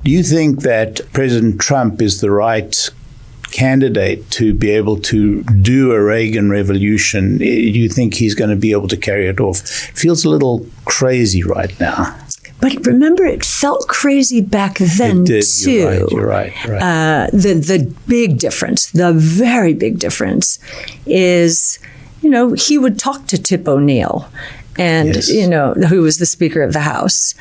Do you think that President Trump is the right candidate to be able to do a Reagan revolution? Do you think he's going to be able to carry it off? It feels a little crazy right now. But remember, it felt crazy back then, it did. too. You're right. The big difference, the very big difference is, he would talk to Tip O'Neill, and, yes. Who was the Speaker of the House,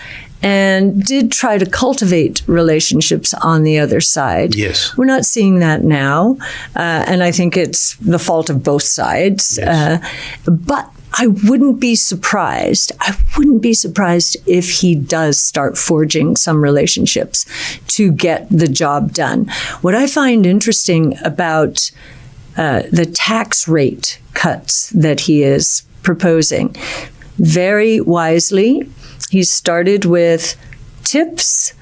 and did try to cultivate relationships on the other side. Yes. We're not seeing that now, and I think it's the fault of both sides. Yes. But I wouldn't be surprised if he does start forging some relationships to get the job done. What I find interesting about the tax rate cuts that he is proposing, very wisely, he started with tips,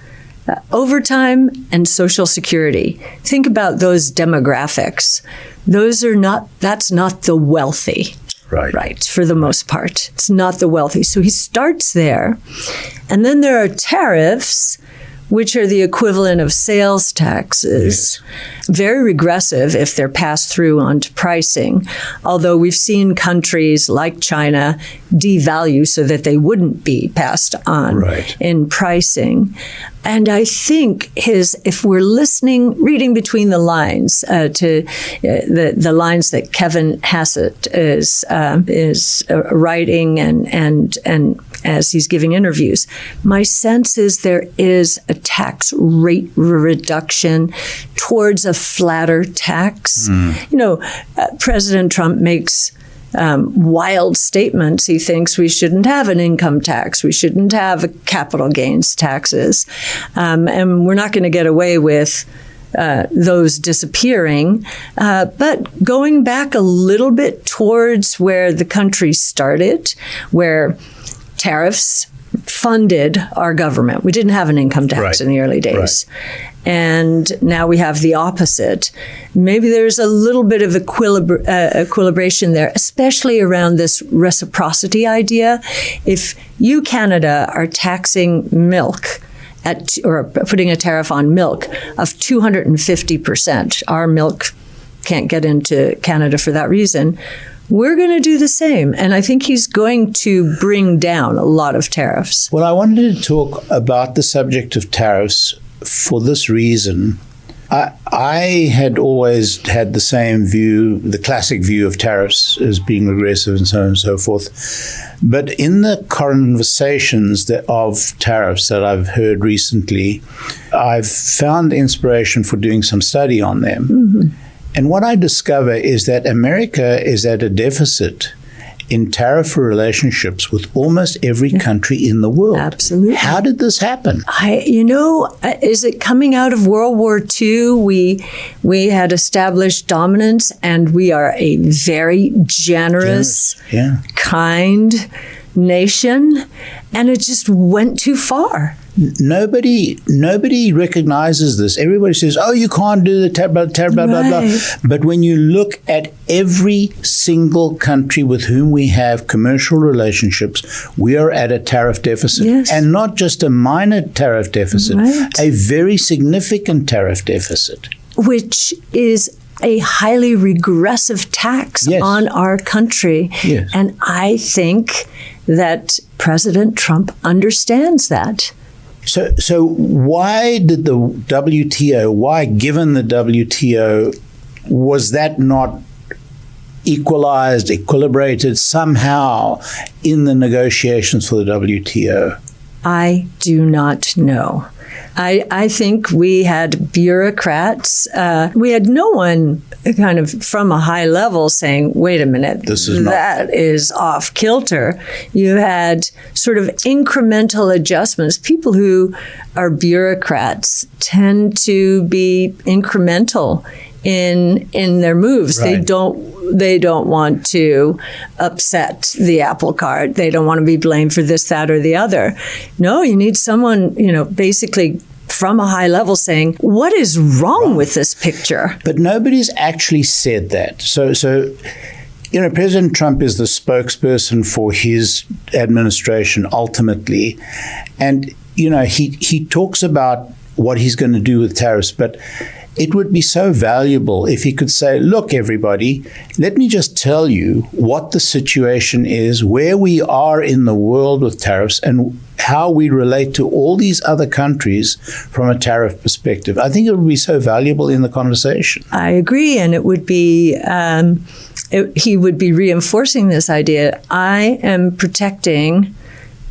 overtime, and Social Security. Think about those demographics. That's not the wealthy. Right, for the most part. It's not the wealthy. So he starts there. And then there are tariffs, which are the equivalent of sales taxes. Yes. Very regressive if they're passed through onto pricing. Although we've seen countries like China devalue so that they wouldn't be passed on in pricing. And I think if we're reading between the lines to the lines that Kevin Hassett is writing and as he's giving interviews, my sense is there is a tax rate reduction towards a flatter tax. President Trump makes wild statements. He thinks we shouldn't have an income tax. We shouldn't have capital gains taxes. And we're not going to get away with those disappearing. But going back a little bit towards where the country started, where tariffs funded our government. We didn't have an income tax in the early days. And now we have the opposite. Maybe there's a little bit of equilibration there, especially around this reciprocity idea. If you, Canada, are taxing milk or putting a tariff on milk of 250%, our milk can't get into Canada for that reason, we're going to do the same. And I think he's going to bring down a lot of tariffs. Well, I wanted to talk about the subject of tariffs for this reason. I had always had the same view, the classic view of tariffs as being regressive and so on and so forth. But in the conversations of tariffs that I've heard recently, I've found inspiration for doing some study on them. Mm-hmm. And what I discover is that America is at a deficit in tariff relationships with almost every country in the world. Absolutely. How did this happen? Is it coming out of World War II? We had established dominance, and we are a very generous. Kind nation, and it just went too far. Nobody recognizes this. Everybody says, "Oh, you can't do the tariff, blah, blah, blah." But when you look at every single country with whom we have commercial relationships, we are at a tariff deficit. Yes. And not just a minor tariff deficit, a very significant tariff deficit. Which is a highly regressive tax on our country. Yes. And I think that President Trump understands that. So why did the WTO, given the WTO, was that not equalized, equilibrated somehow in the negotiations for the WTO? I do not know. I think we had bureaucrats. We had no one kind of from a high level saying, wait a minute, that is off kilter. You had sort of incremental adjustments. People who are bureaucrats tend to be incremental in their moves. Right. They don't want to upset the apple cart. They don't want to be blamed for this, that, or the other. No, you need someone, basically from a high level saying, what is wrong with this picture? But nobody's actually said that. So President Trump is the spokesperson for his administration ultimately. And, he talks about what he's going to do with tariffs, but it would be so valuable if he could say, look, everybody, let me just tell you what the situation is, where we are in the world with tariffs, and how we relate to all these other countries from a tariff perspective. I think it would be so valuable in the conversation. I agree. And it would be, he would be reinforcing this idea. I am protecting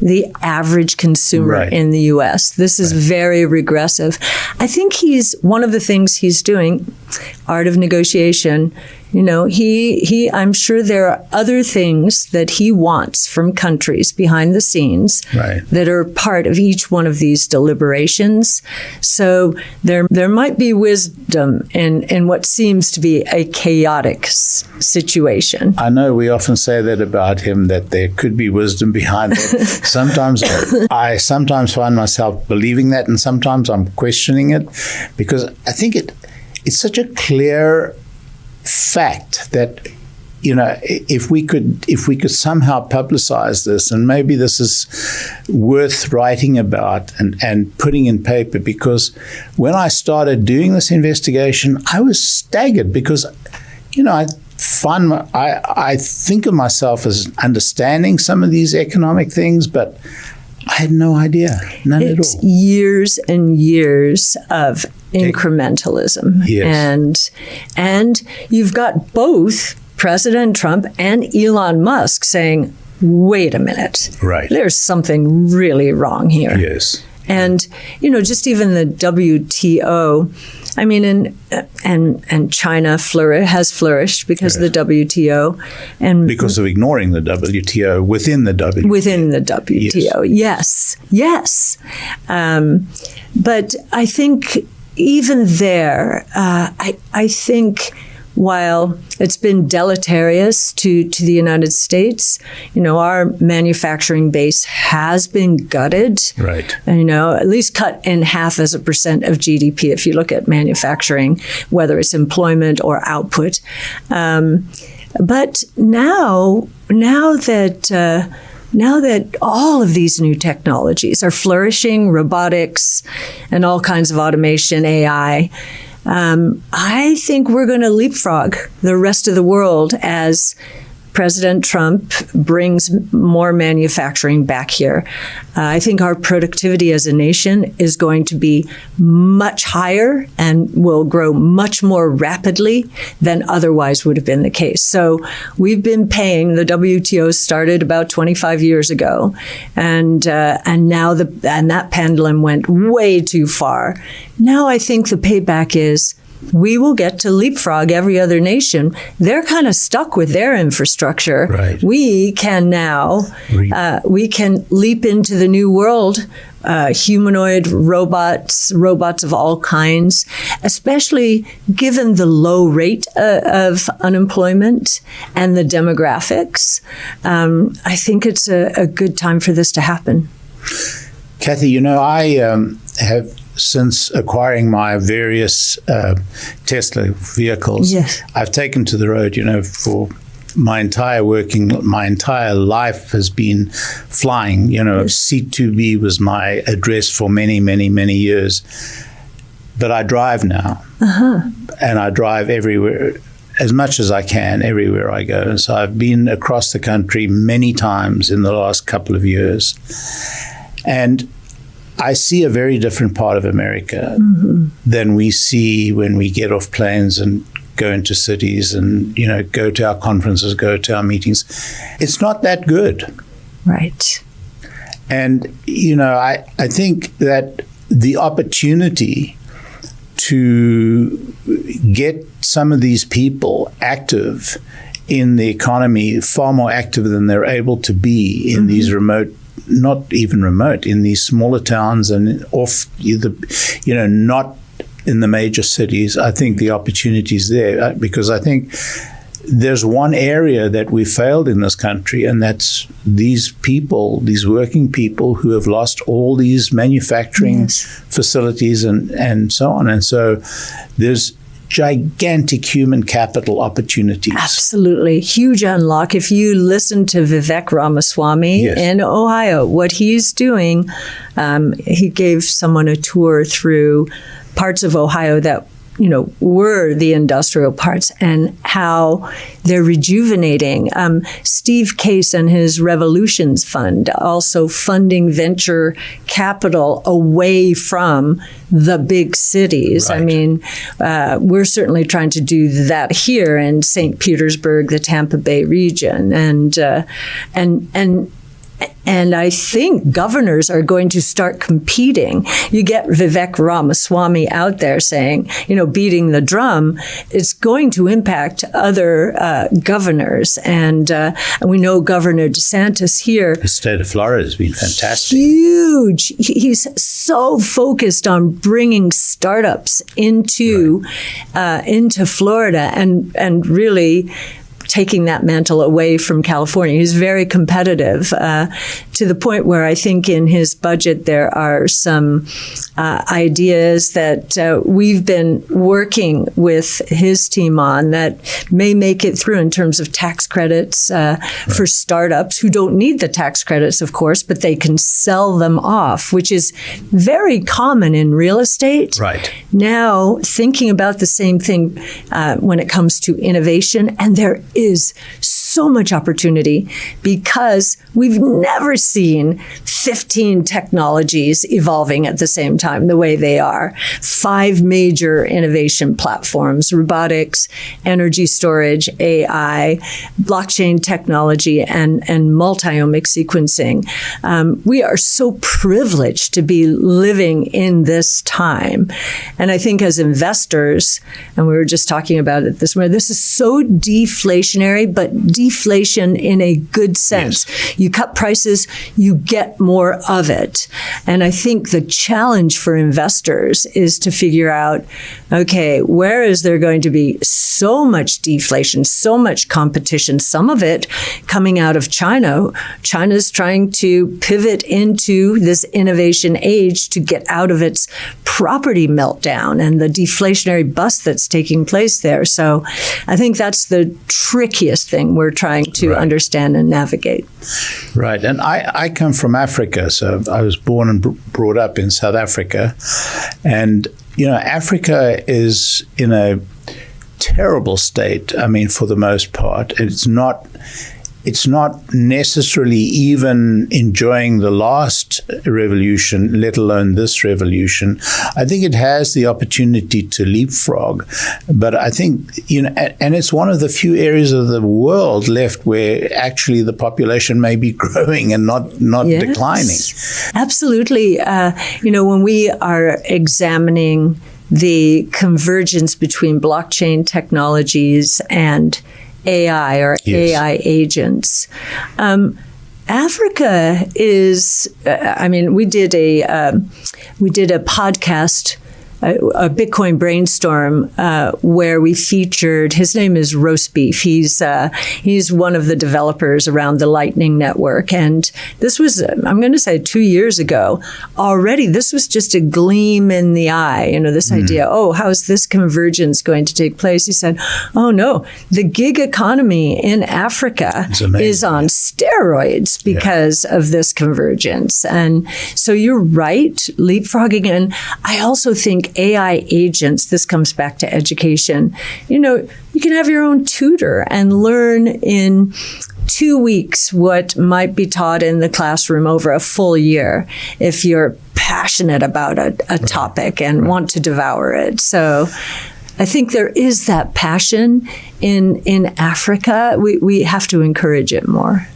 the average consumer in the U.S. This is very regressive. I think one of the things he's doing, art of negotiation. I'm sure there are other things that he wants from countries behind the scenes that are part of each one of these deliberations. So there might be wisdom in what seems to be a chaotic situation. I know we often say that about him, that there could be wisdom behind it. I sometimes find myself believing that, and sometimes I'm questioning it, because I think it's such a clear fact that, if we could somehow publicize this, and maybe this is worth writing about and putting in paper, because when I started doing this investigation, I was staggered because, I think of myself as understanding some of these economic things, but I had no idea, none at all. It's years and years of incrementalism. Yes. And you've got both President Trump and Elon Musk saying, wait a minute. Right. There's something really wrong here. Yes. And, just even the WTO, I mean, and China has flourished because of the WTO. And because of ignoring the WTO within the WTO. Within the WTO, yes. But I think even there, I think while it's been deleterious to the United States, our manufacturing base has been gutted. Right. And, at least cut in half as a percent of GDP if you look at manufacturing, whether it's employment or output. But now that all of these new technologies are flourishing, robotics and all kinds of automation, AI, I think we're going to leapfrog the rest of the world as President Trump brings more manufacturing back here. I think our productivity as a nation is going to be much higher and will grow much more rapidly than otherwise would have been the case. So we've been paying. The WTO started about 25 years ago, and now that pendulum went way too far. Now I think the payback is, we will get to leapfrog every other nation. They're kind of stuck with their infrastructure. Right. We can now, we can leap into the new world, humanoid robots of all kinds, especially given the low rate of unemployment and the demographics. I think it's a good time for this to happen. Cathie, I have, since acquiring my various Tesla vehicles, I've taken to the road, for my entire life has been flying. C2B was my address for many, many, many years. But I drive now. And I drive everywhere, as much as I can, everywhere I go. And so I've been across the country many times in the last couple of years. And I see a very different part of America than we see when we get off planes and go into cities and, go to our conferences, go to our meetings. It's not that good. Right. And, I think that the opportunity to get some of these people active in the economy, far more active than they're able to be in these remote, not even remote, in these smaller towns and off not in the major cities. I think the opportunity is there, because I think there's one area that we failed in this country, and that's these people, these working people who have lost all these manufacturing facilities and so on. And so there's gigantic human capital opportunities. Absolutely. Huge unlock. If you listen to Vivek Ramaswamy in Ohio, what he's doing, he gave someone a tour through parts of Ohio that were the industrial parts and how they're rejuvenating. Steve Case and his Revolutions Fund also funding venture capital away from the big cities. Right. I mean, we're certainly trying to do that here in St. Petersburg, the Tampa Bay region, and I think governors are going to start competing. You get Vivek Ramaswamy out there saying, beating the drum. It's going to impact other governors. And we know Governor DeSantis here. The state of Florida has been fantastic. Huge. He's so focused on bringing startups into Florida and really taking that mantle away from California. He's very competitive to the point where I think in his budget there are some ideas that we've been working with his team on that may make it through in terms of tax credits for startups who don't need the tax credits, of course, but they can sell them off, which is very common in real estate. Right. Now, thinking about the same thing when it comes to innovation, and there is so much opportunity because we've never seen 15 technologies evolving at the same time the way they are. 5 major innovation platforms: robotics, energy storage, AI, blockchain technology, and multi-omic sequencing. We are so privileged to be living in this time. And I think as investors, and we were just talking about it this morning, this is so deflationary, but deflation in a good sense. Yes. You cut prices, you get more of it. And I think the challenge for investors is to figure out, okay, where is there going to be so much deflation, so much competition, some of it coming out of China. China's trying to pivot into this innovation age to get out of its property meltdown and the deflationary bust that's taking place there. So I think that's the trickiest thing we're trying to understand and navigate. Right. And I come from Africa, so I was born and brought up in South Africa. And, Africa is in a terrible state, I mean, for the most part. It's not necessarily even enjoying the last revolution, let alone this revolution. I think it has the opportunity to leapfrog. But I think, and it's one of the few areas of the world left where actually the population may be growing and not declining. Absolutely. When we are examining the convergence between blockchain technologies and AI or AI agents. Africa is, we did a podcast, a Bitcoin brainstorm, where we featured, his name is Roast Beef. He's one of the developers around the Lightning Network. And this was, I'm going to say 2 years ago already. This was just a gleam in the eye, this idea, how is this convergence going to take place? He said, oh no, the gig economy in Africa is on steroids because of this convergence. And so you're right, leapfrogging. And I also think AI agents, this comes back to education. You can have your own tutor and learn in 2 weeks what might be taught in the classroom over a full year if you're passionate about a topic and want to devour it. So I think there is that passion in Africa. We have to encourage it more.